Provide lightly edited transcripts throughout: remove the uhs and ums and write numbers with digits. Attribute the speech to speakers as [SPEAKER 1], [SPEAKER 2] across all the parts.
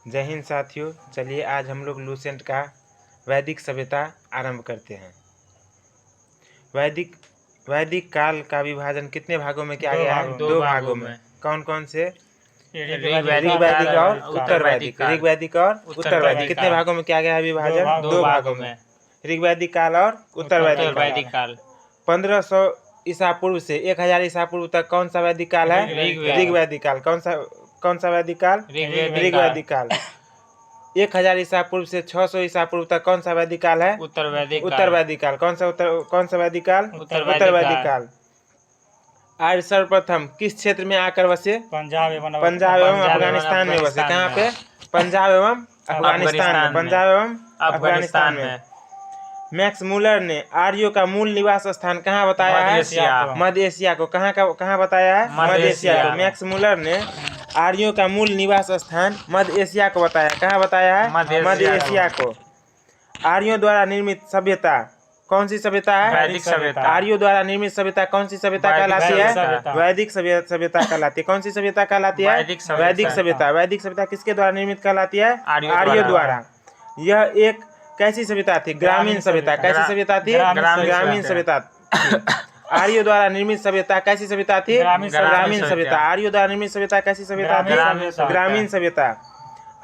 [SPEAKER 1] जय हिंद साथियों, चलिए आज हम लोग लूसेंट का वैदिक सभ्यता आरंभ करते हैं। वैदिक काल का विभाजन कितने भागों में किया गया है? दो भागों में। कौन कौन से? ऋग्वैदिक और उत्तर वैदिक। ऋग्वैदिक और उत्तर वैदिक। कितने भागों में किया गया है विभाजन? दो भागों में। ऋग्वैदिक काल और उत्तर वैदिक काल। 1500 ईसा पूर्व से 1000 ईसा पूर्व तक कौन सा वैदिक काल है? ऋग्वैदिक काल। कौन सा वैदिक काल? ऋग्वैदिक काल। 1000 ईसा पूर्व से 600 ईसा पूर्व तक कौन सा वैदिक काल है? उत्तर वैदिक काल। कौन सा वैदिक काल? उत्तर वैदिक काल। आर्य सर्वप्रथम किस क्षेत्र में आकर बसे? पंजाब एवं अफगानिस्तान में बसे। कहाँ पे? पंजाब एवं अफगानिस्तान में। पंजाब एवं अफगानिस्तान में। मैक्स मूलर ने आर्यों का मूल निवास स्थान कहाँ बताया है? मध्य एशिया को। कहाँ बताया है? मध्य एशिया को। मैक्स मूलर ने आर्यों का मूल निवास स्थान मध्य एशिया को बताया। कहाँ बताया है? मध्य एशिया को। आर्यों द्वारा निर्मित सभ्यता कौन सी सभ्यता है?
[SPEAKER 2] वैदिक सभ्यता।
[SPEAKER 1] आर्यों द्वारा निर्मित सभ्यता कौन सी सभ्यता कहलाती है? वैदिक सभ्यता कहलाती है। कौन सी सभ्यता कहलाती है? वैदिक सभ्यता। वैदिक सभ्यता किसके द्वारा निर्मित कहलाती है? आर्यों द्वारा। यह एक कैसी सभ्यता थी? ग्रामीण सभ्यता। कैसी सभ्यता थी? ग्रामीण सभ्यता। आर्यों द्वारा निर्मित सभ्यता कैसी सभ्यता थी? ग्रामीण सभ्यता। आर्यों द्वारा निर्मित सभ्यता कैसी सभ्यता थी? ग्रामीण सभ्यता।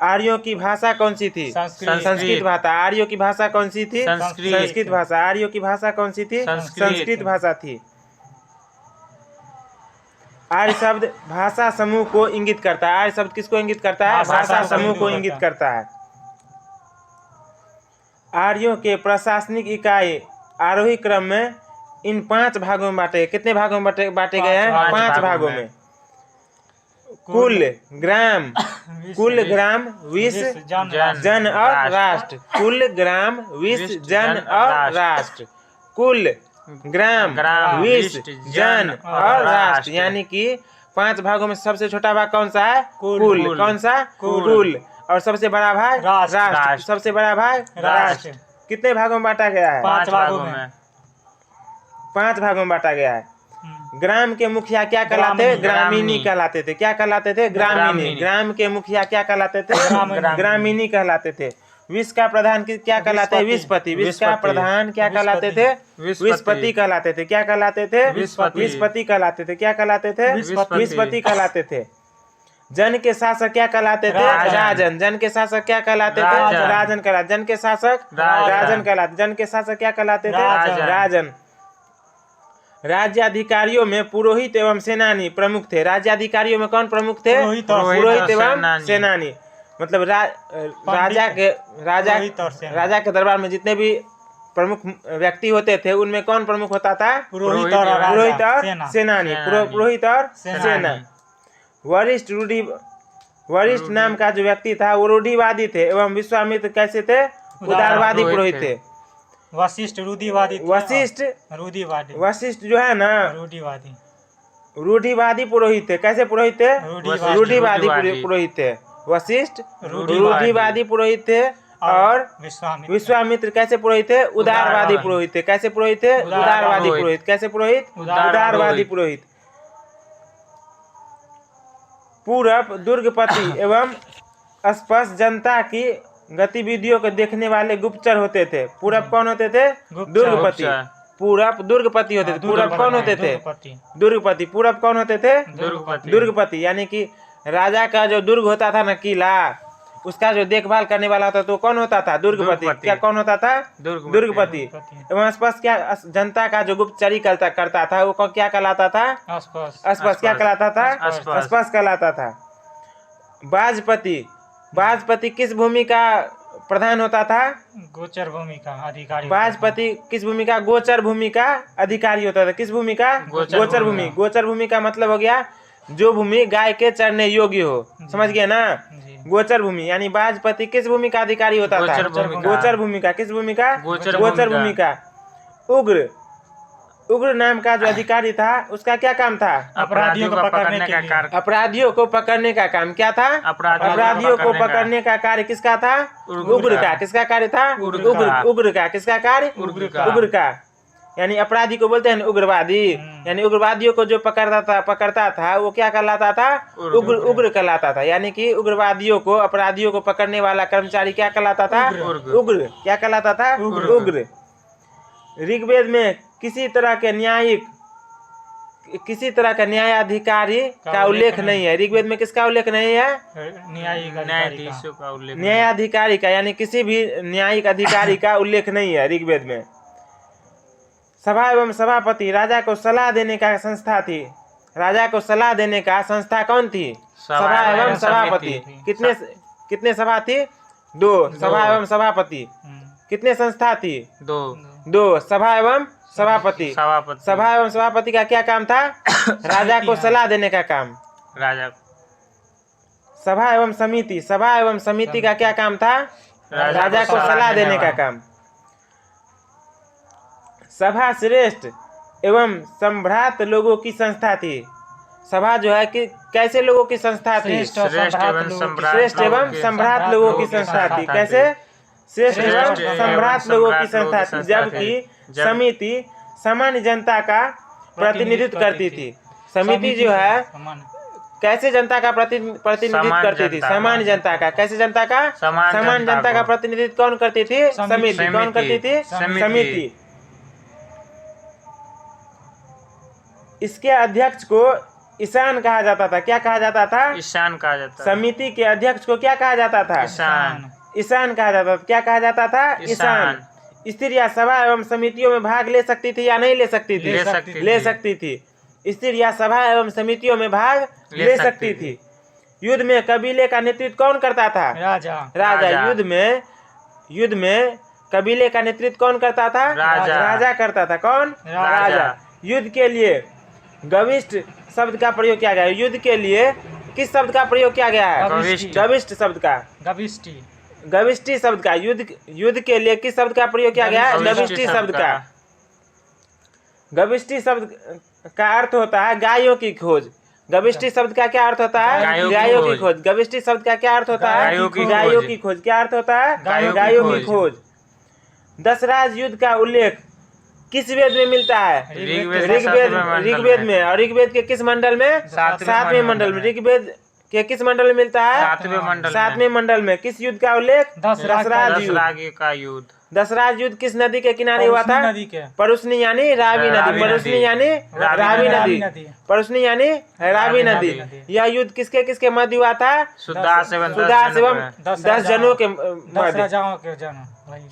[SPEAKER 1] आर्यों की भाषा कौन सी थी? संस्कृत भाषा। आर्यों की भाषा कौन सी थी? संस्कृत भाषा। आर्यों की भाषा कौन सी थी? संस्कृत भाषा थी। आर्य शब्द भाषा समूह को इंगित करता है। आर्य शब्द किसको इंगित करता है? भाषा समूह को इंगित करता है। आर्यों के प्रशासनिक इकाई आरोही क्रम में इन 5 भागों में बांटे। कितने भागों में बांटे गए हैं? 5 भागों में। कुल ग्राम, विश्व, जन और राष्ट्र। कुल ग्राम, विश्व, जन और राष्ट्र। कुल ग्राम, विश्व, जन और राष्ट्र। यानी कि 5 भागों में सबसे छोटा भाग कौन सा है? कुल। कौन सा? कुल। और सबसे बड़ा भाग राष्ट्र। सबसे बड़ा भाग राष्ट्र। कितने भागों में बांटा गया है?
[SPEAKER 2] 5 भागों में।
[SPEAKER 1] 5 भागों में बांटा गया है। ग्राम के मुखिया क्या कहलाते थे? ग्रामीणी कहलाते थे। क्या कहलाते थे? ग्रामीणी। ग्राम के मुखिया क्या कहलाते थे? ग्रामीणी कहलाते थे। विश्व का प्रधान क्या कहलाते थे? विश्वपति। विश्व का प्रधान क्या कहलाते थे? विश्वपति कहलाते थे। क्या कहलाते थे? विश्वपति कहलाते थे। क्या कहलाते थे? विश्वपति कहलाते थे। जन के शासक क्या कहलाते थे? राजन। जन के शासक क्या कहलाते थे? राजन कहलाते। जन के शासक राजन कहलाते। जन के शासक क्या कहलाते थे? राजन। राज्याधिकारियों में पुरोहित एवं सेनानी प्रमुख थे। राज्याधिकारियों में कौन प्रमुख थे? पुरोहित एवं सेनानी। मतलब राजा के दरबार में जितने भी प्रमुख व्यक्ति होते थे उनमें कौन प्रमुख होता था? पुरोहित और सेनानी। पुरोहित और सेना। वरिष्ठ नाम का जो व्यक्ति था वो रूढ़िवादी थे एवं विश्वामित्र कैसे थे? उदारवादी पुरोहित थे।
[SPEAKER 2] वशिष्ठ रूढ़िवादी।
[SPEAKER 1] वशिष्ठ जो है ना रूढ़िवादी पुरोहित थे। कैसे पुरोहित थे? रूढ़िवादी पुरोहित थे। वशिष्ठ रूढ़िवादी पुरोहित थे और विश्वामित्र कैसे पुरोहित थे? उदारवादी पुरोहित थे। कैसे पुरोहित थे? उदारवादी पुरोहित। कैसे पुरोहित? उदारवादी पुरोहित। पूरब दुर्गपति एवं स्पष्ट जनता की गतिविधियों को देखने वाले गुप्तचर होते थे। पूरब कौन होते थे? दुर्गपति। पूरब दुर्गपति होते थे। पूरब कौन होते थे? दुर्गपति। पूरब कौन होते थे? दुर्गपति। यानी कि राजा का जो दुर्ग होता था ना, किला, उसका जो देखभाल करने वाला होता तो कौन होता था? दुर्गपति। क्या कौन होता था? दुर्गपति। एवं स्पष्ट क्या जनता का जो गुप्तचरी करता था वो क्या कहलाता था? स्पष्ट। क्या कहलाता था? स्पष्ट कहलाता था। बाजपति किस भूमि का प्रधान होता था?
[SPEAKER 2] गोचर भूमि का अधिकारी।
[SPEAKER 1] बाजपति किस भूमि का? गोचर भूमि का अधिकारी होता था। किस भूमि का? गोचर भूमि। गोचर भूमि का मतलब हो गया जो भूमि गाय के चरने योग्य हो। समझ गए ना? गोचर भूमि। यानी बाजपति किस भूमि का अधिकारी होता था? गोचर भूमि का। किस भूमि का? गोचर भूमि का। उग्र नाम का जो अधिकारी था उसका क्या काम था?
[SPEAKER 2] अपराधियों को पकड़ने का कार्य।
[SPEAKER 1] अपराधियों को पकड़ने का काम क्या था? अपराधियों को पकड़ने का कार्य किसका था? उग्र का। किसका कार्य था? उग्र का। किसका कार्य? उग्र का। यानी अपराधी को बोलते हैं ना उग्रवादी। यानी उग्रवादियों को जो पकड़ता था वो क्या कहलाता था? उग्र कहलाता था। यानी कि उग्रवादियों को, अपराधियों को पकड़ने वाला कर्मचारी क्या कहलाता था? उग्र। क्या कहलाता था? उग्र। ऋग्वेद में किसी तरह का न्यायाधिकारी का उल्लेख नहीं है। ऋग्वेद में किसका उल्लेख नहीं है?
[SPEAKER 2] न्यायाधीशों का उल्लेख।
[SPEAKER 1] न्यायाधिकारी का, यानी किसी भी न्यायिक अधिकारी का उल्लेख नहीं है ऋग्वेद में। सभा एवं सभापति राजा को सलाह देने का संस्था थी। राजा को सलाह देने का संस्था कौन थी? सभा एवं सभापति। कितने सभा थी? 2। सभा एवं सभापति। कितने संस्था थी? 2। सभा एवं सभापति। सभा एवं सभापति का क्या काम था? राजा को सलाह देने का काम। सभा एवं समिति। सभा एवं समिति का क्या काम था? राजा को सलाह देने का काम। सभा श्रेष्ठ एवं सम्भ्रात लोगों की संस्था थी। सभा जो है कि कैसे लोगों की संस्था थी? श्रेष्ठ एवं सम्भ्रात लोगों की संस्था थी। कैसे? श्रेष्ठ एवं सम्भ्रात लोगों की संस्था थी। जबकि समिति सामान्य जनता का प्रतिनिधित्व करती थी। समिति जो है कैसे जनता का प्रतिनिधित्व करती थी? सामान्य जनता का। कैसे जनता का? सामान्य जनता का प्रतिनिधित्व कौन करती थी? समिति। कौन करती थी? समिति। इसके अध्यक्ष को ईशान कहा जाता था। क्या कहा जाता था?
[SPEAKER 2] ईशान कहा जाता।
[SPEAKER 1] समिति के अध्यक्ष को क्या कहा जाता था? ईशान कहा जाता था। क्या कहा जाता था? ईशान। स्त्रियां सभा एवं समितियों में भाग ले सकती थी या नहीं ले सकती थी? ले सकती थी। स्त्रियां सभा एवं समितियों में भाग ले सकती थी। युद्ध में कबीले का नेतृत्व कौन करता था? राजा। युद्ध में कबीले का नेतृत्व कौन करता था? राजा करता था। कौन? राजा। युद्ध के लिए गविष्ठ शब्द का प्रयोग किया गया है। युद्ध के लिए किस शब्द का प्रयोग किया गया है? गविष्ठ शब्द का। गविष्ठी शब्द का। युद्ध के लिए किस शब्द का प्रयोग किया गया है? गविष्ठी शब्द का। गविष्ठी शब्द का अर्थ होता है गायों की खोज। गविष्ठी शब्द का क्या अर्थ होता है? गायों की खोज। गविष्ठी शब्द का क्या अर्थ होता है? गायों की खोज। क्या अर्थ होता है? गायों की खोज। दशराज युद्ध का उल्लेख किस वेद में मिलता है? ऋग्वेद में। और ऋग्वेद के किस मंडल में? 7वें मंडल में। ऋग्वेद के किस मंडल में मिलता है? 7वें मंडल में। किस युद्ध का उल्लेख? दशराज युद्ध किस नदी के किनारे हुआ था? परुष्णी यानी रावी नदी। परुष्णी यानी रावी नदी। परुष्णी यानी रावी नदी। यह युद्ध किसके किसके मध्य हुआ था? सुदास एवं 10 जनों के मध्य।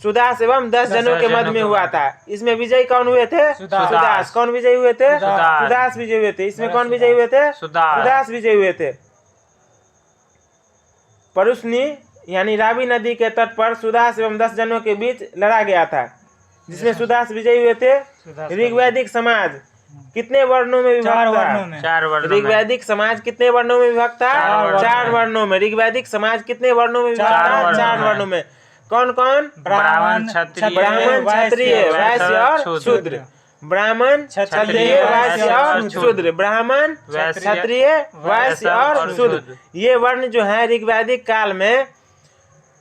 [SPEAKER 1] सुदास एवं 10 जनों के मध्य में हुआ था। इसमें विजयी कौन हुए थे? सुदास। कौन विजयी हुए थे? सुदास विजयी हुए थे। इसमें कौन विजयी हुए थे? सुदास विजयी हुए थे। परुष्णी यानी रावी नदी के तट पर सुदास एवं 10 जनों के बीच लड़ा गया था, जिसमें सुदास विजयी हुए थे। ऋग्वैदिक समाज कितने वर्णों में विभक्त था? 4 वर्णों। ऋग्वैदिक समाज कितने वर्णों में विभक्त था? 4 वर्णों में। ऋग्वैदिक समाज कितने वर्णों में विभक्त था? 4 वर्णों में। कौन कौन? ब्राह्मण, क्षत्रिय, वैश्य और शूद्र। ब्राह्मण, क्षत्रिय, वैश्य और शूद्र। ब्राह्मण, क्षत्रिय, वैश्य और शूद्र। ये वर्ण जो है ऋग्वैदिक काल में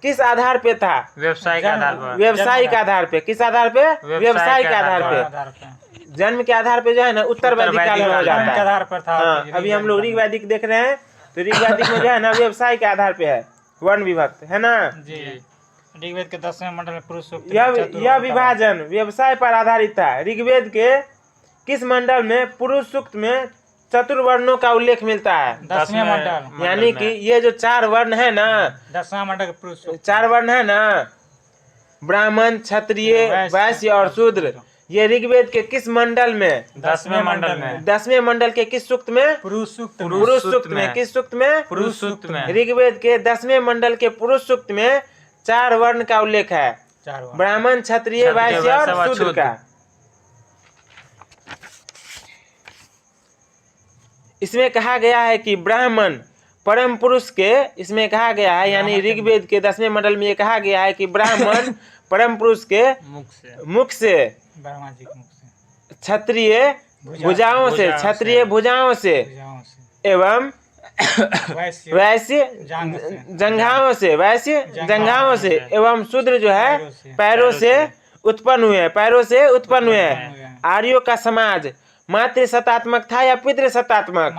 [SPEAKER 1] किस आधार पे था? व्यावसायिक आधार पे। किस आधार पे? व्यावसायिक आधार पे। जन्म के आधार पे जो है ना उत्तरवैदिक काल में हो जाता है। हाँ, अभी हम लोग ऋग्वैदिक देख रहे हैं तो ऋग्वैदिक में जो है ना व्यवसाय के आधार पे है वर्ण विभक्त, है ना
[SPEAKER 2] जी। ऋग्वेद के 10वें मंडल में पुरुष सूक्त।
[SPEAKER 1] यह विभाजन व्यवसाय पर आधारित था। ऋग्वेद के किस मंडल में पुरुष सूक्त में चतुर्वर्णों का उल्लेख मिलता है?
[SPEAKER 2] 10वें मंडल।
[SPEAKER 1] यानी कि ये जो 4 वर्ण है ना,
[SPEAKER 2] 10वां मंडल पुरुष सूक्त
[SPEAKER 1] 4 वर्ण है ना, ब्राह्मण, क्षत्रिय, वैश्य और शूद्र, ये ऋग्वेद के किस मंडल में?
[SPEAKER 2] 10वें मंडल में।
[SPEAKER 1] 10वें मंडल के किस सूक्त में?
[SPEAKER 2] पुरुष सूक्त।
[SPEAKER 1] पुरुष सूक्त में। किस सूक्त में?
[SPEAKER 2] पुरुष सूक्त में।
[SPEAKER 1] ऋग्वेद के 10वें मंडल के पुरुष सूक्त में 4 वर्ण का उल्लेख है, ब्राह्मण, क्षत्रिय, वैश्य और शूद्र का। इसमें कहा गया है कि ब्राह्मण परम पुरुष के, इसमें कहा गया है यानी ऋग्वेद के 10वें मंडल में ये कहा गया है कि ब्राह्मण परम पुरुष के मुख से, क्षत्रिय भुजाओं से, क्षत्रिय भुजाओं से एवं वैश्य जंघाओं से, वैश्य जंघाओं से एवं शूद्र जो है पैरों से उत्पन्न हुए, पैरों से उत्पन्न हुए हैं। आर्यों का समाज मातृसत्तात्मक था या पितृसत्तात्मक?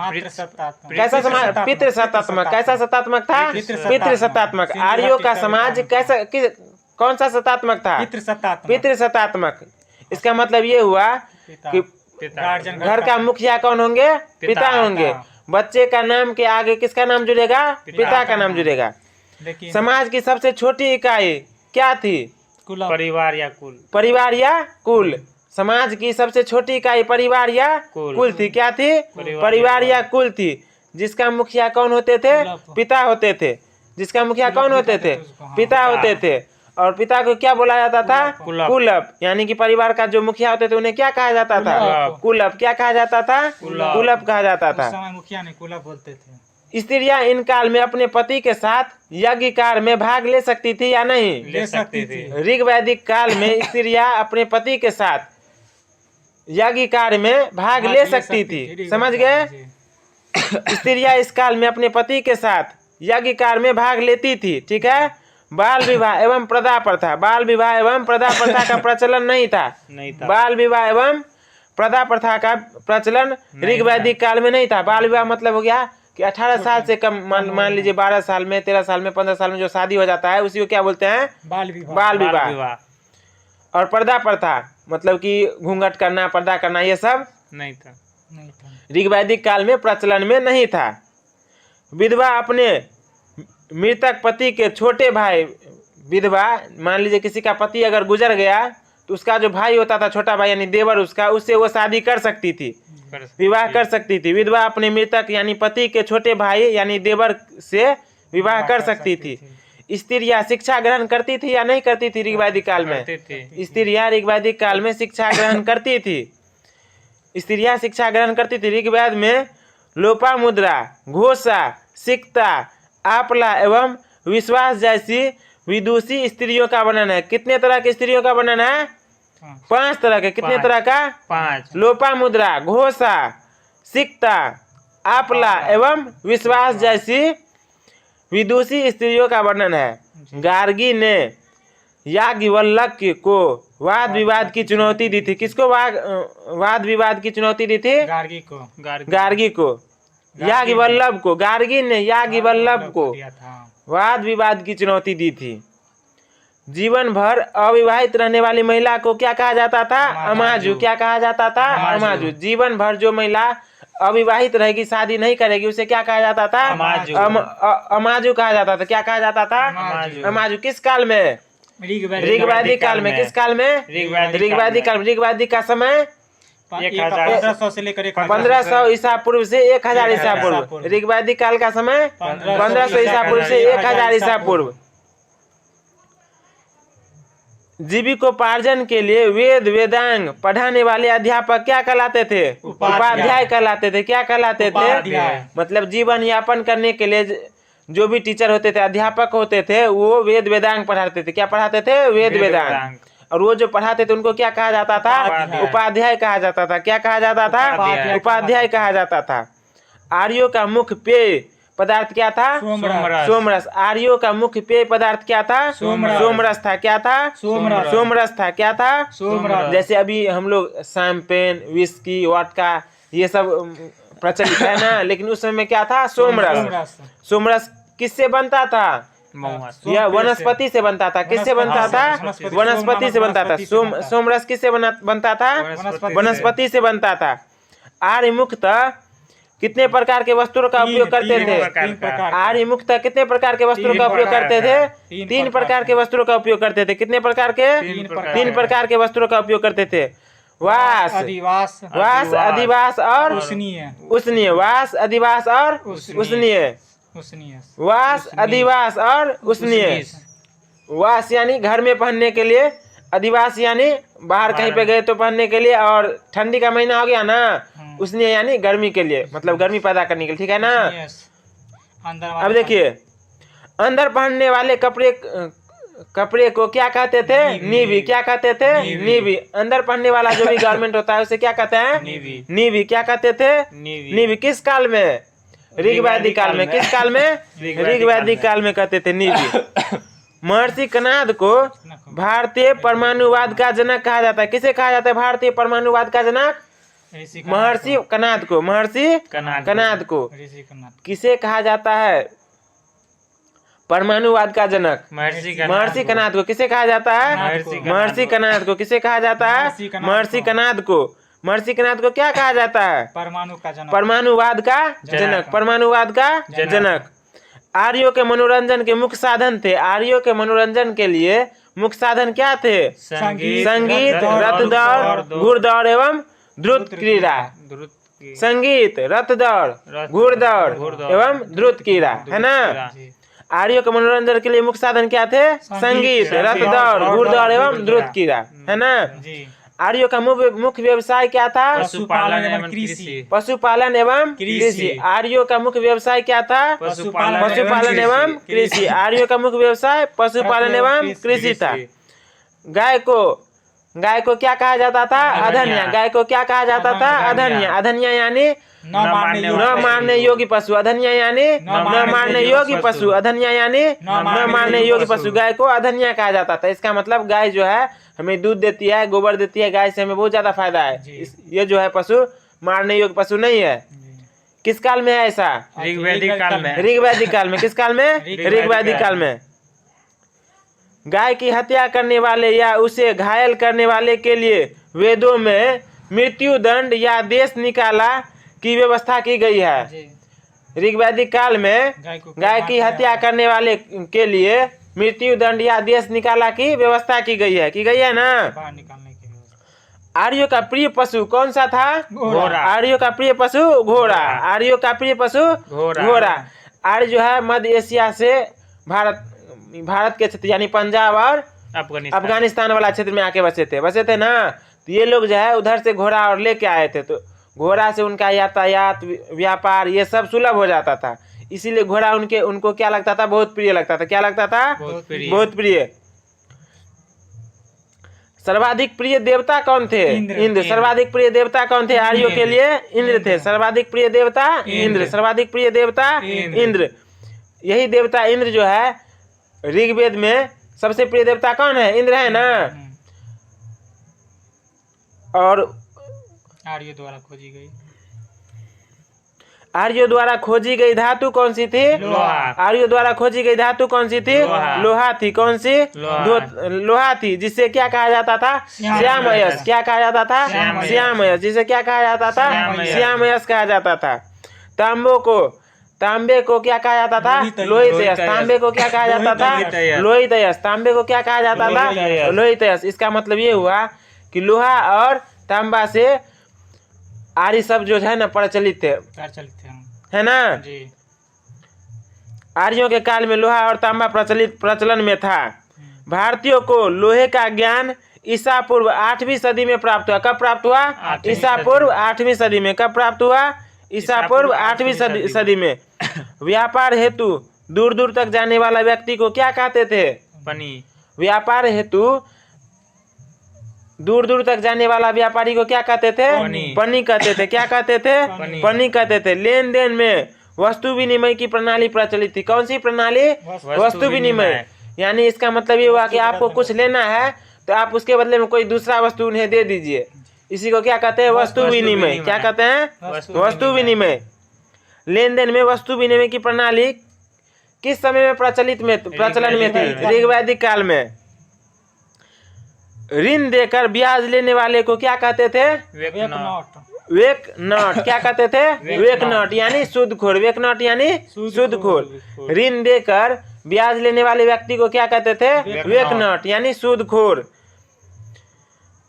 [SPEAKER 1] कैसा समाज? पितृसत्तात्मक। कैसा सत्तात्मक था? पितृसत्तात्मक। आर्यों का समाज कैसा कौन सा सत्तात्मक था? पितृसत्तात्मक। इसका मतलब ये हुआ कि घर का मुखिया कौन होंगे? पिता होंगे। बच्चे का नाम के आगे किसका नाम जुड़ेगा? पिता का नाम जुड़ेगा। समाज की सबसे छोटी इकाई क्या थी?
[SPEAKER 2] परिवार या कुल।
[SPEAKER 1] परिवार या कुल। समाज की सबसे छोटी इकाई परिवार या कुल थी। क्या थी? परिवार या कुल थी। जिसका मुखिया कौन होते थे? पिता होते थे। जिसका मुखिया कौन होते थे? पिता होते थे। और पिता को क्या बोला जाता था? कुलप। यानी कि परिवार का जो मुखिया होते थे उन्हें क्या कहा जाता था? कुलप। क्या कहा जाता था? कुलप कहा जाता था।
[SPEAKER 2] मुखिया नहीं कुलप बोलते थे।
[SPEAKER 1] स्त्रियां इन काल में अपने पति के साथ यज्ञ कार्य में भाग ले सकती थी या नहीं?
[SPEAKER 2] ले सकती थी।
[SPEAKER 1] ऋग वैदिक काल में स्त्रियां अपने पति के साथ यज्ञ कार्य में भाग ले सकती थी। समझ गए? स्त्रियां इस काल में अपने पति के साथ यज्ञ कार्य में भाग लेती थी। ठीक है। बाल विवाह एवं प्रदा प्रथा। बाल विवाह एवं प्रदा प्रथा का प्रचलन नहीं था। बाल विवाह एवं प्रदा प्रथा का प्रचलन ऋग वैदिक काल में नहीं था। बाल विवाह मतलब हो गया कि 18 साल से कम, मान लीजिए 12 साल में, 13 साल में, 15 साल में जो शादी हो जाता है उसी को क्या बोलते हैं? बाल विवाह। और पर्दा प्रथा मतलब कि घूंघट करना, पर्दा करना, ये सब
[SPEAKER 2] नहीं था।
[SPEAKER 1] ऋग वैदिक काल में प्रचलन में नहीं था। विधवा अपने मृतक पति के छोटे भाई, विधवा मान लीजिए किसी का पति अगर गुजर गया तो उसका जो भाई होता था, छोटा भाई यानी देवर उसका, उससे वो शादी कर सकती थी, विवाह कर सकती थी। विधवा अपने मृतक यानी पति के छोटे भाई यानी देवर से विवाह कर सकती थी। स्त्रियां शिक्षा ग्रहण करती थी या नहीं करती थी? ऋग वैदिक काल में स्त्रियां ऋग वैदिक काल में शिक्षा ग्रहण करती थी। स्त्रियां शिक्षा ग्रहण करती थी। ऋग्वेद में लोपामुद्रा, घोषा, सिक्ता, आपला एवं विश्वास जैसी विदुषी स्त्रियों का वर्णन है। कितने तरह की स्त्रियों का वर्णन है? 5 तरह के। कितने तरह का?
[SPEAKER 2] 5।
[SPEAKER 1] लोपामुद्रा, घोषा, सिक्ता, आपला एवं विश्वास जैसी विदुषी स्त्रियों का वर्णन है। गार्गी ने याज्ञवल्क्य को वाद विवाद की चुनौती दी थी। किसको वाद विवाद की चुनौती दी थी? गार्गी को। याज्ञवल्क्य को। गार्गी ने याज्ञवल्क्य को वाद विवाद की चुनौती दी थी। जीवन भर अविवाहित रहने वाली महिला को क्या कहा जाता था? अमाजु। क्या कहा जाता था? अमाजु। जीवन भर जो महिला अविवाहित रहेगी, शादी नहीं करेगी, उसे क्या कहा जाता था? अमाजु कहा जाता था। क्या कहा जाता था? अमाजु। किस काल में? ऋग वैदिक काल में। किस काल में? ऋग वैदिक काल में। ऋग वैदिक का समय
[SPEAKER 2] 1500 से लेकर
[SPEAKER 1] 1500 ईसा पूर्व से 1000 ईसा पूर्व। ऋग वैदिक काल का समय 1500 ईसा पूर्व से 1000 ईसा पूर्व। जीविकोपार्जन के लिए वेद वेदांग पढ़ाने वाले अध्यापक क्या कहलाते थे? उपाध्याय कहलाते थे। क्या कहलाते थे? मतलब जीवन यापन करने के लिए जो भी टीचर होते थे, अध्यापक होते थे, वो वेद वेदांग पढ़ाते थे। क्या पढ़ाते थे? वेद वेदांग। और वो जो पढ़ाते थे उनको क्या कहा जाता था? उपाध्याय कहा जाता था। क्या कहा जाता था? उपाध्याय कहा जाता था। आर्यों का मुख्य पेय पदार्थ क्या था? सोमरस। आर्यों का मुख्य पेय पदार्थ क्या था? सोमरस था। क्या था? सोमरस था। क्या था? जैसे अभी हम लोग शैंपेन, विस्की, वोडका ये सब प्रचलित है ना, लेकिन उस समय क्या था? सोमरस। सोमरस किससे बनता था? यह वनस्पति से बनता था। किससे बनता था? वनस्पति से बनता था। सोमरस किससे बनता था? वनस्पति से बनता था। आर्य मुख्यतः कितने प्रकार के वस्त्रों का उपयोग करते थे? आर्य मुख्यतः कितने प्रकार के वस्त्रों का उपयोग करते थे? 3 प्रकार के वस्त्रों का उपयोग करते थे। कितने प्रकार के? 3 प्रकार के वस्त्रों का उपयोग करते थे। वास, अधिवास और उष्णीय। वास, अधिवास और उष्णीय। वास, अधिवास और उष्णीय। वास यानी घर में पहनने के लिए, अधिवास यानी बाहर कहीं पे गए तो पहनने के लिए, और ठंडी का महीना हो गया ना, उष्णीय यानी गर्मी के लिए, मतलब गर्मी पैदा करने के लिए। ठीक है ना? अब देखिए, अंदर पहनने वाले कपड़े को क्या कहते थे? नीवी। क्या कहते थे? नीवी। अंदर पहनने वाला जो भी गारमेंट होता है उसे क्या कहते हैं? नीवी। क्या कहते थे? नीवी। किस काल में? ऋग वैदिक काल में। किस काल में? ऋग वैदिक काल में कहते थे नीवी। महर्षि कनाद को भारतीय परमाणुवाद का जनक कहा जाता है? किसे कहा जाता है भारतीय परमाणुवाद का जनक? महर्षि कनाद को। महर्षि कनाद को। किसे कहा जाता है परमाणुवाद का जनक? महर्षि कनाद को। किसे कहा जाता है? महर्षि कनाद को। किसे कहा जाता है? महर्षि कनाद को। महर्षि कनाद को क्या कहा जाता है?
[SPEAKER 2] परमाणु का जनक,
[SPEAKER 1] परमाणुवाद का जनक, परमाणुवाद का जनक। आर्यों के मनोरंजन के मुख्य साधन थे। आर्यों के मनोरंजन के लिए मुख्य साधन क्या थे? संगीत, रथ दौड़, घुड़दौड़ एवं द्रुत क्रीड़ा। संगीत, रथ दौड़, घुड़दौड़ एवं द्रुत क्रीड़ा, है ना। आर्यों के मनोरंजन के लिए मुख्य साधन क्या थे? संगीत, रथ दौड़, घुड़दौड़ एवं द्रुत क्रीड़ा, है ना। आर्यों का मुख्य व्यवसाय क्या था?
[SPEAKER 2] पशुपालन एवं कृषि।
[SPEAKER 1] पशुपालन एवं कृषि। आर्यों का मुख्य व्यवसाय क्या था? पशुपालन एवं कृषि। आर्यों का मुख्य व्यवसाय पशुपालन एवं कृषि था। गाय को क्या कहा जाता था? अधन्या। गाय को क्या कहा जाता था? अधन्या। अधन्या यानी न मारने योग्य पशु। अधन्या यानी न मारने योग्य पशु। अधन्या यानी न मारने योग्य पशु। गाय को अधन्या कहा जाता था। इसका मतलब गाय जो है हमें दूध देती है, गोबर देती है। गाय से हमें बहुत ज्यादा फायदा है। ये जो है पशु मारने योग्य पशु नहीं है। किस काल में है ऐसा?
[SPEAKER 2] ऋग्वैदिक काल में।
[SPEAKER 1] ऋग्वैदिक काल में। किस काल में? ऋग्वैदिक काल में। गाय की हत्या करने वाले या उसे घायल करने वाले के लिए वेदों में मृत्यु दंड या देश निकाला की व्यवस्था की गई है। ऋग्वैदिक काल में गाय की हत्या करने वाले के लिए मृत्यु दंड या देश निकाला की व्यवस्था की गई है ना। आर्यों का प्रिय पशु कौन सा था?
[SPEAKER 2] घोड़ा।
[SPEAKER 1] आर्यों का प्रिय पशु घोड़ा। आर्यों का प्रिय पशु घोड़ा। आर्य जो है मध्य एशिया से भारत के क्षेत्र यानी पंजाब और अफगानिस्तान वाला क्षेत्र में आके बसे थे ना। तो ये लोग जो है उधर से घोड़ा और लेके आए थे, तो घोड़ा से उनका यातायात, व्यापार ये सब सुलभ हो जाता था। इसीलिए घोड़ा उनको क्या लगता था? बहुत प्रिय लगता था। क्या लगता था? बहुत प्रिय। सर्वाधिक प्रिय देवता कौन थे? इंद्र। सर्वाधिक प्रिय देवता कौन थे? आर्यों के लिए इंद्र थे। सर्वाधिक प्रिय देवता इंद्र। सर्वाधिक प्रिय देवता इंद्र। यही देवता इंद्र जो है ऋग्वेद में सबसे प्रिय देवता कौन है? इंद्र है ना। और
[SPEAKER 2] आर्यों द्वारा खोजी गई
[SPEAKER 1] खोजी गई धातु कौन सी थी?
[SPEAKER 2] लोहा।
[SPEAKER 1] आर्यों द्वारा खोजी गई धातु कौन सी थी? लोहा थी। कौन सी? लोहा थी, जिसे क्या कहा जाता था? श्यामयस। क्या कहा जाता था? श्यामयस। जिसे क्या कहा जाता था? श्यामयस कहा जाता था। तांबे को क्या कहा जाता था? लोहितयस। तांबे को क्या कहा जाता था? लोहितयस। तांबे को क्या कहा जाता था? लोहितयस। इसका मतलब ये हुआ कि लोहा और तांबा से आर्य सब जो है ना प्रचलित थे, है ना। आर्यों के काल में लोहा और तांबा प्रचलन में था। भारतीयों को लोहे का ज्ञान ईसा पूर्व 8वीं सदी में प्राप्त हुआ। कब प्राप्त हुआ? ईसा पूर्व 8वीं सदी में। कब प्राप्त हुआ? ईसा पूर्व 8वीं सदी में। व्यापार हेतु दूर दूर तक जाने वाला व्यक्ति को क्या कहते थे?
[SPEAKER 2] पनी।
[SPEAKER 1] व्यापार हेतु दूर दूर तक जाने वाला व्यापारी को क्या कहते थे? पनी कहते थे। क्या कहते थे? पनी कहते थे। लेन देन में वस्तु विनिमय की प्रणाली प्रचलित थी। कौन सी प्रणाली? वस्तु विनिमय। यानी इसका मतलब ये हुआ कि आपको कुछ लेना है तो आप उसके बदले में कोई दूसरा वस्तु उन्हें दे दीजिए। इसी को क्या कहते हैं? वस्तु विनिमय। क्या कहते हैं? वस्तु विनिमय। लेन देन में वस्तु विनिमय की प्रणाली किस समय में प्रचलन में थी? ऋग्वैदिक काल में। ऋण देकर ब्याज लेने वाले को क्या कहते थे? वेक नॉट। क्या कहते थे? वेक नॉट यानी सूदखोर। वेक नॉट यानी सूदखोर। ऋण देकर ब्याज लेने वाले व्यक्ति को क्या कहते थे? वेक नॉट यानी सूदखोर।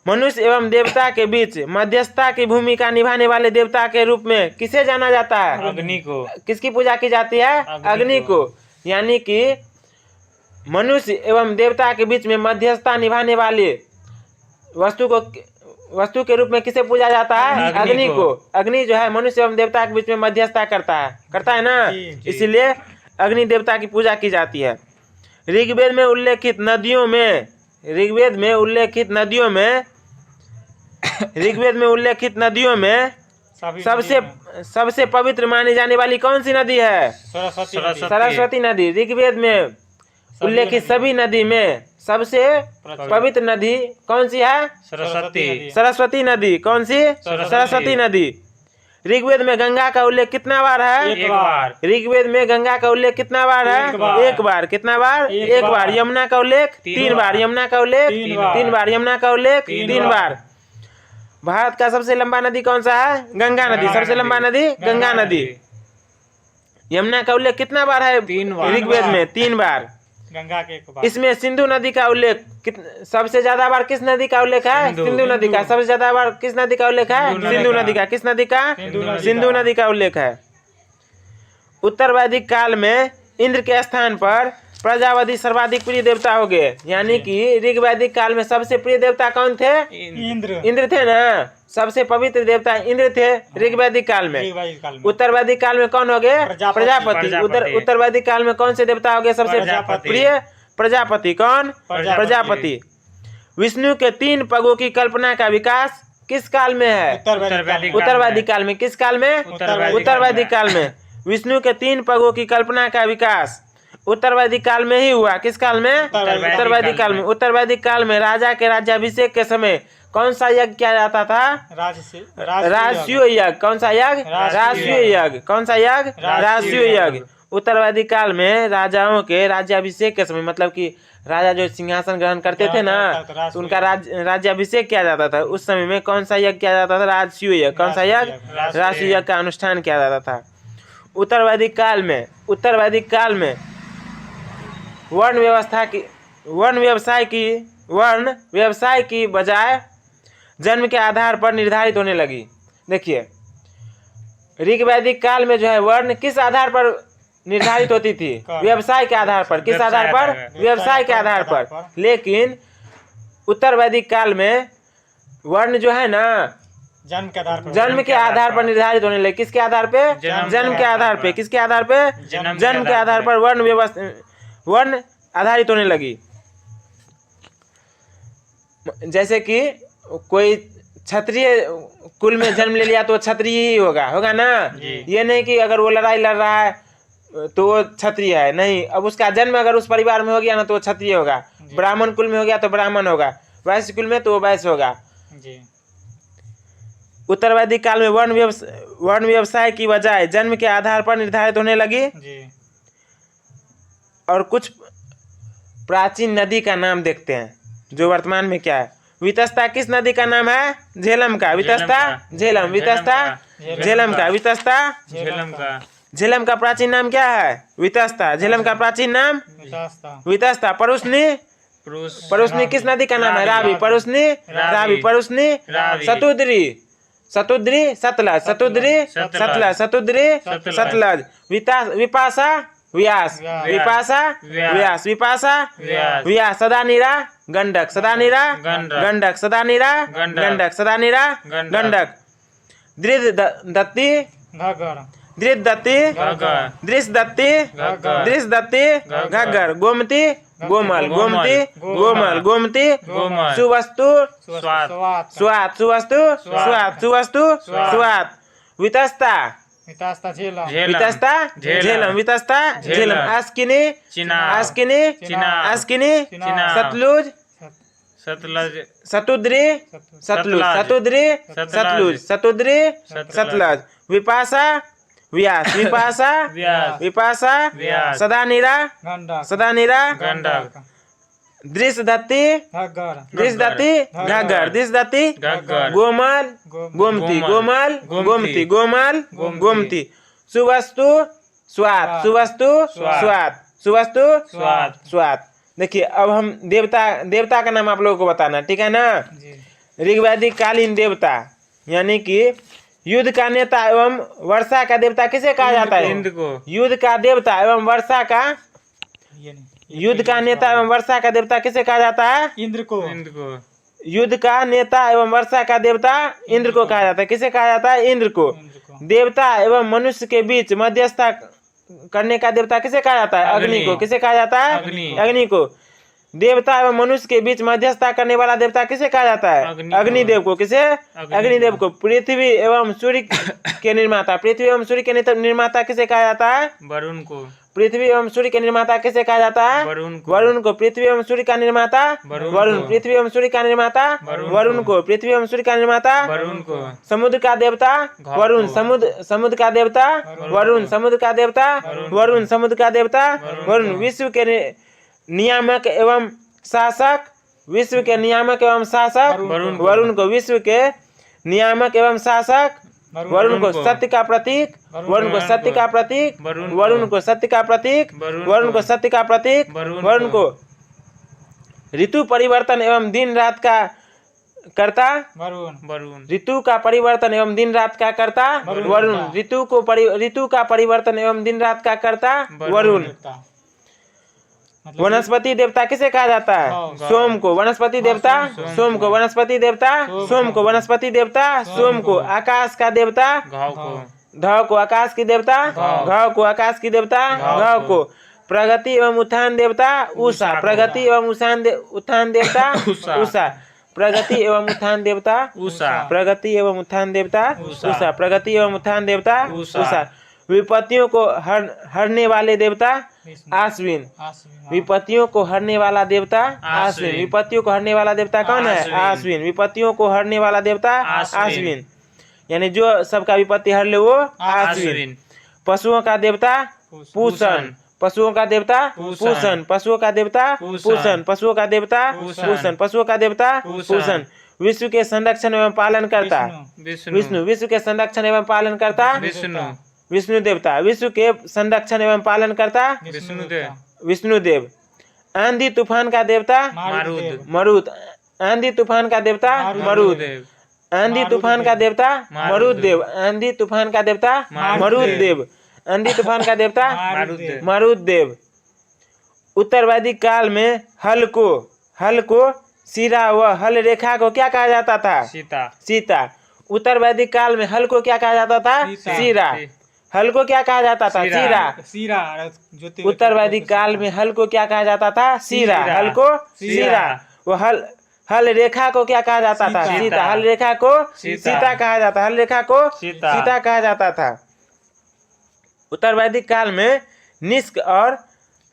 [SPEAKER 1] मनुष्य एवं देवता के बीच मध्यस्थता की भूमिका निभाने वाले देवता के रूप में किसे जाना जाता है?
[SPEAKER 2] अग्नि को।
[SPEAKER 1] किसकी पूजा की जाती है? अग्नि को। यानी कि मनुष्य एवं देवता के बीच में मध्यस्थता निभाने वाले वस्तु के रूप में किसे पूजा जाता है? अग्नि को। अग्नि जो है मनुष्य एवं देवता के बीच में मध्यस्थता करता है ना। इसीलिए अग्नि देवता की पूजा की जाती है। ऋग्वेद में उल्लेखित नदियों में सबसे पवित्र मानी जाने वाली कौन सी नदी है? सरस्वती नदी। ऋग्वेद में उल्लेखित सभी नदी में सबसे पवित्र नदी कौन सी है?
[SPEAKER 2] सरस्वती।
[SPEAKER 1] सरस्वती नदी। कौन सी? सरस्वती नदी। ऋग्वेद में गंगा का उल्लेख कितना बार है?
[SPEAKER 2] एक बार।
[SPEAKER 1] ऋग्वेद में गंगा का उल्लेख कितना बार है? एक बार। कितना बार? एक बार। यमुना का उल्लेख 3 बार। यमुना का उल्लेख 3 बार। यमुना का उल्लेख 3 बार। भारत का सबसे लंबा नदी कौन सा है? गंगा नदी। सबसे लंबा नदी गंगा नदी। यमुना का उल्लेख कितना बार है?
[SPEAKER 2] 3 बार।
[SPEAKER 1] ऋग्वेद में 3 बार।
[SPEAKER 2] गंगा के 1 बार।
[SPEAKER 1] इसमें सिंधु नदी का उल्लेख सबसे ज्यादा बार किस नदी का उल्लेख है? सिंधु नदी का। सबसे ज्यादा बार किस नदी का उल्लेख है? सिंधु नदी का। किस नदी का? सिंधु नदी का उल्लेख है। उत्तर वैदिक काल में इंद्र के स्थान पर प्रजापति सर्वाधिक प्रिय देवता हो गए। यानी कि ऋग वैदिक काल में सबसे प्रिय देवता कौन थे? इंद्र थे ना। सबसे पवित्र देवता इंद्र थे ऋग वैदिक काल में। उत्तर वैदिक काल में कौन हो गए? प्रजापति। उत्तर वैदिक काल में कौन से देवता हो गए सबसे प्रिय? प्रजापति। कौन? प्रजापति। विष्णु के 3 पगों की कल्पना का विकास किस काल में है? उत्तर वैदिक काल में। किस काल में? उत्तर वैदिक काल में। विष्णु के 3 पगों की कल्पना का विकास उत्तर वैदिक काल में ही हुआ। किस काल में? उत्तर वैदिक काल में। उत्तर वैदिक काल में राजा के राज्याभिषेक के समय कौन सा यज्ञ किया जाता था? राजसूय यज्ञ। कौन सा यज्ञ? राजसूय यज्ञ। कौन सा यज्ञ? राजसूय यज्ञ। उत्तर वैदिक काल में राजाओं के राज्याभिषेक के समय, मतलब कि राजा जो सिंहासन ग्रहण करते थे ना, तो उनका राज्याभिषेक किया जाता था। उस समय में कौन सा यज्ञ किया जाता था? राजसूय यज्ञ। कौन सा यज्ञ? राजसूय यज्ञ का अनुष्ठान किया जाता था। उत्तर वैदिक काल में वर्ण व्यवसाय की बजाय जन्म के आधार पर निर्धारित होने लगी। देखिए, ऋग वैदिक काल में जो है वर्ण किस आधार पर निर्धारित होती थी? व्यवसाय के आधार पर। किस आधार पर? व्यवसाय के आधार पर। लेकिन उत्तर वैदिक काल में वर्ण जो है ना जन्म के आधार पर निर्धारित होने लगे। किसके आधार पे? जन्म के आधार पे। किसके आधार पे? जन्म के आधार पर वर्ण आधारित होने लगी। जैसे कि कोई क्षत्रिय कुल में जन्म ले लिया तो क्षत्रिय ही होगा ना। ये नहीं कि अगर वो लड़ाई लड़ रहा है तो वो क्षत्रिय है, नहीं। अब उसका जन्म अगर उस परिवार में हो गया ना तो वो क्षत्रिय होगा। ब्राह्मण कुल में हो गया तो ब्राह्मण होगा। वैश्य कुल में तो वो वैश्य होगा। उत्तर वैदिक काल में वर्ण व्यवसाय की बजाय जन्म के आधार पर निर्धारित होने लगी। और कुछ प्राचीन नदी का नाम देखते हैं जो वर्तमान में क्या है। वितस्ता किस नदी का नाम है? झेलम का। वितस्ता झेलम। वितस्ता झेलम का। वितस्ता झेलम का प्राचीन नाम क्या है? वितस्ता। झेलम का प्राचीन नाम वितस्ता। परुष्णी किस नदी का नाम है? रावी। परुष्णी सतुद्री सतलज। विपाशा व्यास। सदानीरा गंडक। दृष्टदत्ती घग्गर। गोमती सुवस्तु स्वात। वितस्ता झेलम। आस्किनी सतुद्री सतलज। विपाशा सदानीरा दृष्टदत्ती घग्गर। गोमती सुवस्तु स्वात। देखिए, अब हम देवता का नाम आप लोगों को बताना, ठीक है ना। ऋग्वैदिक कालीन देवता यानी कि युद्ध का नेता एवं वर्षा का देवता किसे कहा जाता है?
[SPEAKER 2] इंद्र को।
[SPEAKER 1] युद्ध का नेता एवं वर्षा का देवता किसे कहा जाता है?
[SPEAKER 2] इंद्र को।
[SPEAKER 1] युद्ध का नेता एवं वर्षा का देवता इंद्र को कहा जाता है। किसे कहा जाता है? इंद्र को। देवता एवं मनुष्य के बीच मध्यस्थता करने का देवता किसे कहा जाता है? अग्नि को। किसे कहा जाता है? अग्नि को। देवता एवं मनुष्य के बीच मध्यस्थता करने वाला देवता किसे कहा जाता है? अग्निदेव को। किसे? अग्निदेव को। पृथ्वी एवं सूर्य के निर्माता किसे कहा जाता है? पृथ्वी एवं सूर्य के निर्माता किसे कहा जाता है? वरुण को। पृथ्वी एवं सूर्य का निर्माता वरुण। पृथ्वी एवं सूर्य का निर्माता वरुण को। पृथ्वी एवं सूर्य का निर्माता
[SPEAKER 2] वरुण को।
[SPEAKER 1] समुद्र का देवता वरुण। समुद्र का देवता वरुण। समुद्र का देवता वरुण। समुद्र का देवता वरुण। विश्व के नियामक एवं शासक विश्व के नियामक एवं शासक वरुण को। विश्व के नियामक एवं शासक वरुण को। सत्य का प्रतीक वरुण को। सत्य का प्रतीक वरुण को। सत्य का प्रतीक वरुण को। सत्य का प्रतीक वरुण को। ऋतु परिवर्तन एवं दिन रात का कर्ता
[SPEAKER 2] वरुण।
[SPEAKER 1] ऋतु का परिवर्तन एवं दिन रात का कर्ता वरुण। ऋतु का परिवर्तन एवं दिन रात का कर्ता वरुण। वनस्पति देवता किसे कहा जाता है? सोम को। वनस्पति देवता सोम को। वनस्पति देवता सोम को। वनस्पति देवता सोम को। आकाश का देवता घाव को। आकाश की देवता घाव को। आकाश की देवता घाव को। प्रगति एवं उत्थान देवता उषा। प्रगति एवं उत्थान देवता उषा। प्रगति एवं उत्थान देवता
[SPEAKER 2] उषा।
[SPEAKER 1] प्रगति एवं उत्थान देवता उषा। प्रगति एवं उत्थान देवता उषा। विपत्तियों को हरने वाले देवता आश्विन। विपत्तियों को हरने वाला देवता आश्विन। विपत्तियों को हरने वाला देवता कौन है? आश्विन। विपत्तियों को हरने वाला देवता आश्विन, यानी जो सबका विपत्ति हर ले वो आश्विन। पशुओं का देवता पूषण। पशुओं का देवता पूषण। पशुओं का देवता पूषण। पशुओं का देवता पूषण। पशुओं का देवता पूषण। विश्व के संरक्षण एवं पालन करता विष्णु। विश्व के संरक्षण एवं पालन करता विष्णु देवता। विश्व के संरक्षण एवं पालन करता विष्णुदेव। आंधी तूफान का देवता मरुत। आंधी तूफान का देवता मरुत। आंधी तूफान का देवता मरुत देव। आंधी तूफान का देवता मरुत देव। आंधी तूफान का देवता मरुत देव। उत्तर वैदिक काल में हल को सिरा व हल रेखा को क्या कहा जाता था? सीता। उत्तर वैदिक काल में हल को क्या कहा जाता था? सिरा। हल को क्या कहा जाता था? सिरा। उत्तर वैदिक काल में हल को क्या कहा जाता था? सिरा। हल को सिरा। वो हल रेखा को क्या कहा जाता था? सीता। हल रेखा को सीता कहा जाता। हल रेखा को सीता कहा जाता था। उत्तर वैदिक काल में निष्क और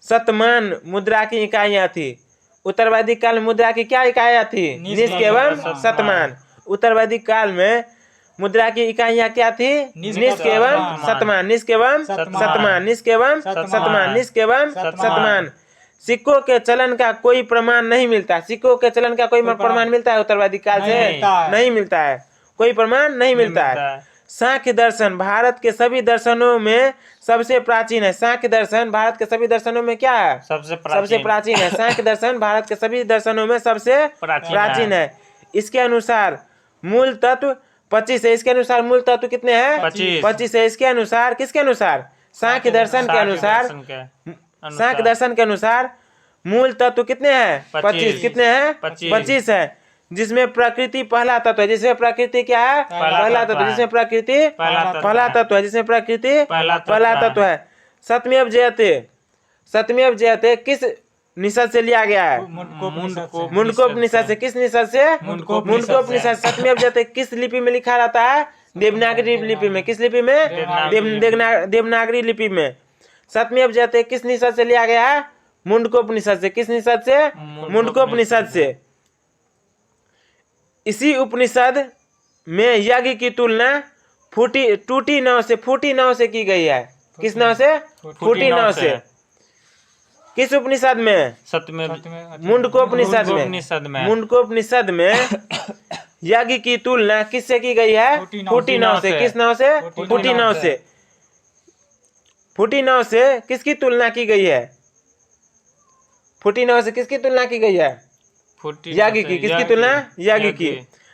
[SPEAKER 1] शतमान मुद्रा की इकाइयां थी। उत्तर वैदिक काल में मुद्रा की क्या इकाइयां थी? निष्क एवं शतमान। उत्तर वैदिक काल में मुद्रा की इकाइयां क्या थी? निष्क एवं शतमान। निष्क एवं शतमान। निष्क एवं शतमान। निष्क एवं शतमान। सिक्कों के चलन का कोई प्रमाण नहीं मिलता। सिक्कों के चलन का कोई प्रमाण मिलता है उत्तर वैदिक काल से? नहीं मिलता है। कोई प्रमाण नहीं मिलता है। सांख्य दर्शन भारत के सभी दर्शनों में सबसे प्राचीन है। सांख्य दर्शन भारत के सभी दर्शनों में क्या है? सबसे प्राचीन है। सांख्य दर्शन भारत के सभी दर्शनों में सबसे प्राचीन है। इसके अनुसार मूल तत्व 25 है। इसके अनुसार मूल तत्व कितने हैं? 25 है। इसके अनुसार किसके अनुसार? सांख्य दर्शन के अनुसार। सांख्य दर्शन के अनुसार मूल तत्व कितने हैं? 25। कितने हैं? 25 है। जिसमें प्रकृति पहला तत्व है। जिसमें प्रकृति क्या है? पहला तत्व। जिसमें प्रकृति पहला तत्व है। जिसमें प्रकृति पहला तत्व है। सत्यमेव जयते। सत्यमेव जयते किस निषद से लिया गया है? मुंडकोपनिषद से। किस निषद से? मुंडकोपनिषद। सत्यमेव जयते किस लिपि में लिखा रहता है? देवनागरी लिपि में। किस लिपि में? देवनागरी लिपि में। सत्यमेव जयते किस निषद से लिया गया है? मुंडकोपनिषद से। किस निषद से? मुंडकोपनिषद से। इसी उपनिषद में यज्ञ की तुलना टूटी नाव से की गई है। किस नाव से? फूटी नाव से। किस उपनिषद में? मुंडकोपनिषद में। मुंडकोपनिषद में यज्ञ की तुलना किससे की गई है? फूटी नाव से। किस नाव से? फूटी नाव से। फूटी नाव से किसकी तुलना की गई है? फूटी नाव से किसकी तुलना की गई है? यज्ञ की। किसकी तुलना? यज्ञ की।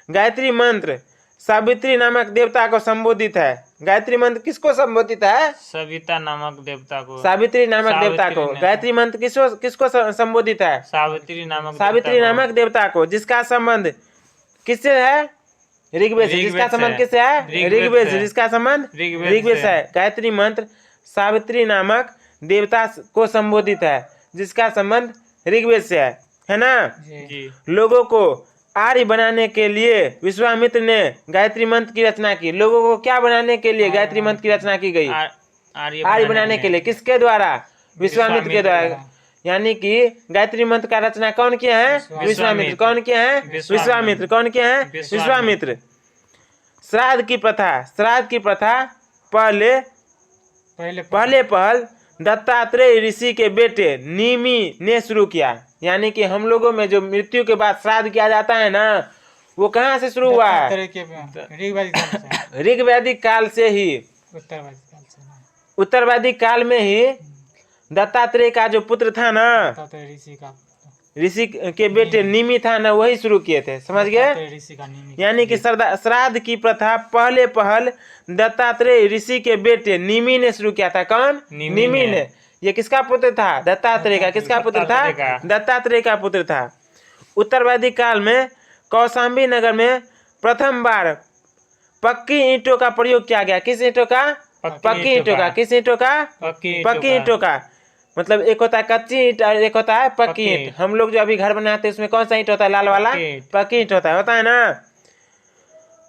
[SPEAKER 1] गायत्री मंत्र सावित्री नामक देवता को संबोधित है। गायत्री मंत्र किसको संबोधित है?
[SPEAKER 2] सविता नामक देवता को।
[SPEAKER 1] सावित्री नामक देवता को। गायत्री मंत्र किसको संबोधित है?
[SPEAKER 2] सावित्री
[SPEAKER 1] नामक देवता को। जिसका संबंध किससे है? ऋग्वेद से। जिसका संबंध किससे है? ऋग्वेद से। जिसका संबंध ऋग्वेद से है। गायत्री मंत्र सावित्री नामक देवता को संबोधित है, जिसका संबंध ऋग्वेद से है ना? लोगों को आर्य बनाने के लिए विश्वामित्र ने गायत्री मंत्र की रचना की। लोगों को क्या बनाने के लिए गायत्री मंत्र की रचना की गई? आर्य बनाने के लिए। किसके द्वारा? विश्वामित्र के द्वारा, यानी कि गायत्री मंत्र का रचना कौन किया है? विश्वामित्र। कौन किया है? विश्वामित्र। कौन किया है? विश्वामित्र। श्राद्ध की प्रथा पहल दत्तात्रेय ऋषि के बेटे निमि ने शुरू किया। यानी कि हम लोगों में जो मृत्यु के बाद श्राद्ध किया जाता है ना, वो कहाँ से शुरू हुआ है? ऋग वैदिक काल से ही, उत्तरवैदिक काल में ही दत्तात्रेय का जो पुत्र था ना, ऋषि के बेटे निमि था ना, वही शुरू किए थे। समझ गए? यानी कि श्राद्ध की प्रथा पहल दत्तात्रेय ऋषि के बेटे निमि ने शुरू किया था। कौन? निमि ने। ये किसका पुत्र था? दत्तात्रेय का। किसका पुत्र था? दत्तात्रेय का पुत्र था। उत्तरवैदिक काल में कौशाम्बी नगर में प्रथम बार पक्की ईंटों का प्रयोग किया गया। किस ईंटों का? पक्की ईंटों का। किस ईंटों का? पक्की ईंटों का। मतलब एक होता है कच्ची ईंट और एक होता है पक्की ईंट। हम लोग जो अभी घर बनाते हैं उसमें कौन सा ईंट होता है? लाल वाला पक्की ईंट होता है ना।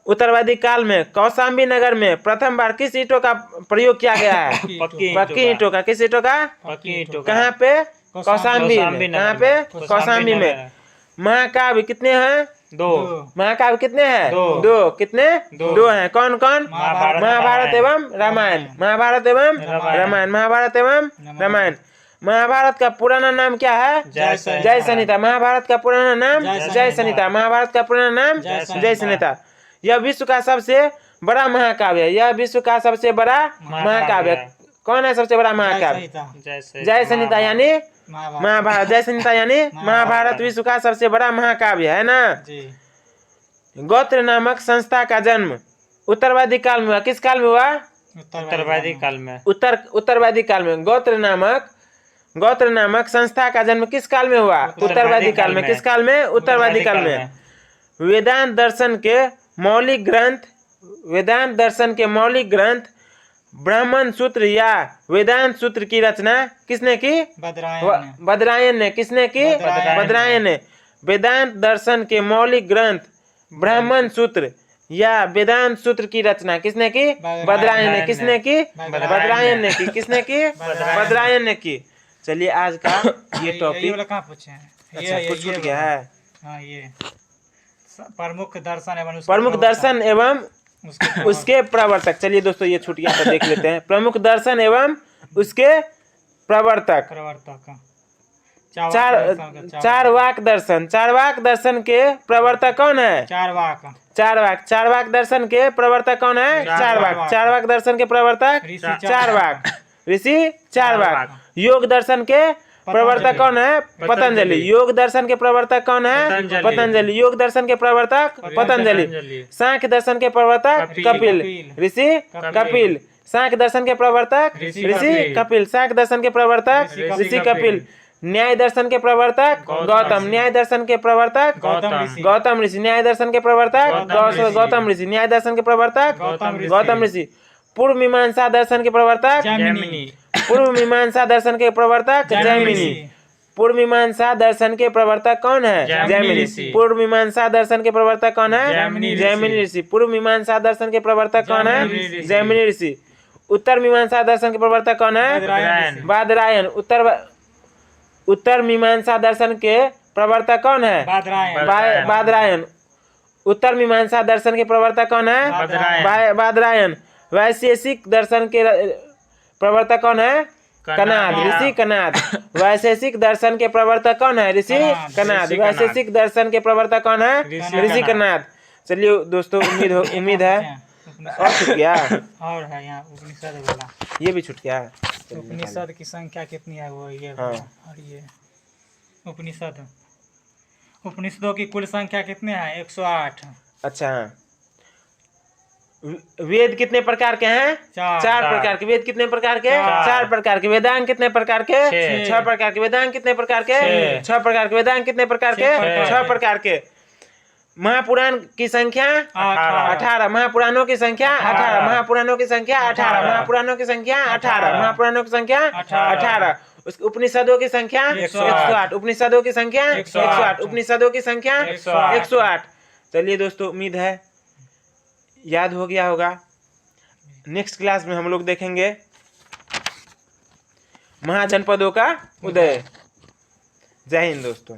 [SPEAKER 1] उत्तरवैदिक काल में कौशाम्बी नगर में प्रथम बार किस ईंटों का प्रयोग किया गया है? पक्की ईंटों का। किस ईंटों का? कहाँ पे? कौशाम्बी में। कहाँ पे? कौशाम्बी में। महाकाव्य कितने हैं? 2। महाकाव्य कितने हैं? 2। कितने? 2 हैं। कौन कौन? महाभारत एवं रामायण। महाभारत एवं रामायण। महाभारत एवं रामायण। महाभारत का पुराना नाम क्या है? जय संहिता। महाभारत का पुराना नाम जय संहिता। महाभारत का पुराना नाम जय संहिता। यह विश्व का सबसे बड़ा महाकाव्य है। यह विश्व का सबसे बड़ा महाकाव्य। कौन है सबसे बड़ा महाकाव्य? जय संहिता यानी महाभारत। जय संहिता यानी महाभारत विश्व का सबसे बड़ा महाकाव्य है ना। गोत्र नामक संस्था का जन्म उत्तरवैदिक काल में हुआ। किस काल में हुआ?
[SPEAKER 2] उत्तरवैदिक काल में।
[SPEAKER 1] उत्तरवैदिक काल में। गोत्र नामक संस्था का जन्म किस काल में हुआ? उत्तरवैदिक काल में। किस काल में? उत्तरवैदिक काल में। वेदांत दर्शन के मौलिक ग्रंथ ब्राह्मण सूत्र या वेदांत सूत्र की रचना किसने की? बदरायन ने। किसने की? बदरायन ने। वेदांत दर्शन के मौलिक ग्रंथ ब्राह्मण सूत्र या वेदांत सूत्र की रचना किसने की? बदरायन ने। किसने की? बदरायन ने की। किसने की? बदरायन ने की। चलिए आज का ये टॉपिक अच्छा कुछ छूट गया है।
[SPEAKER 3] ये प्रमुख
[SPEAKER 1] दर्शन एवं उसके प्रवर्तक। चलिए दोस्तों ये छूट गया तो देख लेते हैं। प्रमुख दर्शन एवं उसके प्रवर्तक। चारवाक दर्शन। चारवाक दर्शन के प्रवर्तक कौन है? चारवाक दर्शन के प्रवर्तक कौन है? चारवाक दर्शन के प्रवर्तक चारवाक, ऋषि चारवाक। योग दर्शन के प्रवर्तक कौन है? पतंजलि। योग दर्शन के प्रवर्तक कौन है? पतंजलि। योग दर्शन के प्रवर्तक पतंजलि। सांख्य दर्शन के प्रवर्तक कपिल, ऋषि कपिल। सांख्य दर्शन के प्रवर्तक ऋषि कपिल। सांख्य दर्शन के प्रवर्तक ऋषि कपिल। न्याय दर्शन के प्रवर्तक गौतम। न्याय दर्शन के प्रवर्तक गौतम ऋषि। न्याय दर्शन के प्रवर्तक गौतम ऋषि। न्याय दर्शन के प्रवर्तक गौतम ऋषि। पूर्व मीमांसा दर्शन के प्रवर्तक पूर्व मीमांसा दर्शन के प्रवर्तक जैमिनी। पूर्व मीमांसा दर्शन के प्रवर्तक कौन है? जैमिनी। पूर्व मीमांसा दर्शन के प्रवर्तक कौन है? जैमिनी ऋषि। पूर्व मीमांसा दर्शन के प्रवर्तक कौन है? जैमिनी ऋषि। उत्तर मीमांसा दर्शन के प्रवर्तक कौन है? बादरायन। उत्तर मीमांसा दर्शन के प्रवर्तक कौन है? बादरायन। उत्तर मीमांसा दर्शन के प्रवर्तक कौन है? बादरायन। वैशेषिक दर्शन के प्रवर्तक कौन है? कनाद, ऋषि कनाद। वैशेषिक दर्शन के प्रवर्तक कौन है? ऋषि कनाद। वैशेषिक दर्शन के प्रवर्तक कौन है? ऋषि कनाद। चलिए दोस्तों उम्मीद है और छूट गया
[SPEAKER 3] और है यहाँ उपनिषद वाला।
[SPEAKER 1] ये भी छूट गया।
[SPEAKER 3] उपनिषद की संख्या कितनी है वो ये
[SPEAKER 1] हाँ।
[SPEAKER 3] और ये उपनिषदों की कुल संख्या कितने हैं? 108।
[SPEAKER 1] अच्छा वेद कितने प्रकार के हैं? 4 प्रकार के। वेद कितने प्रकार के? 4 प्रकार के। वेदांग कितने प्रकार के? 6 प्रकार के। वेदांग कितने प्रकार के? 6 प्रकार के। वेदांग कितने प्रकार के? 6 प्रकार के। महापुराण की संख्या 18। महापुराणों की संख्या 18। महापुराणों की संख्या 18। महापुराणों की संख्या 18। महापुराणों की संख्या 18। उपनिषदों की संख्या 108। उपनिषदों की संख्या 108। उपनिषदों की संख्या 108। चलिए दोस्तों उम्मीद है याद हो गया होगा। नेक्स्ट क्लास में हम लोग देखेंगे महाजनपदों का उदय। जय हिंद दोस्तों।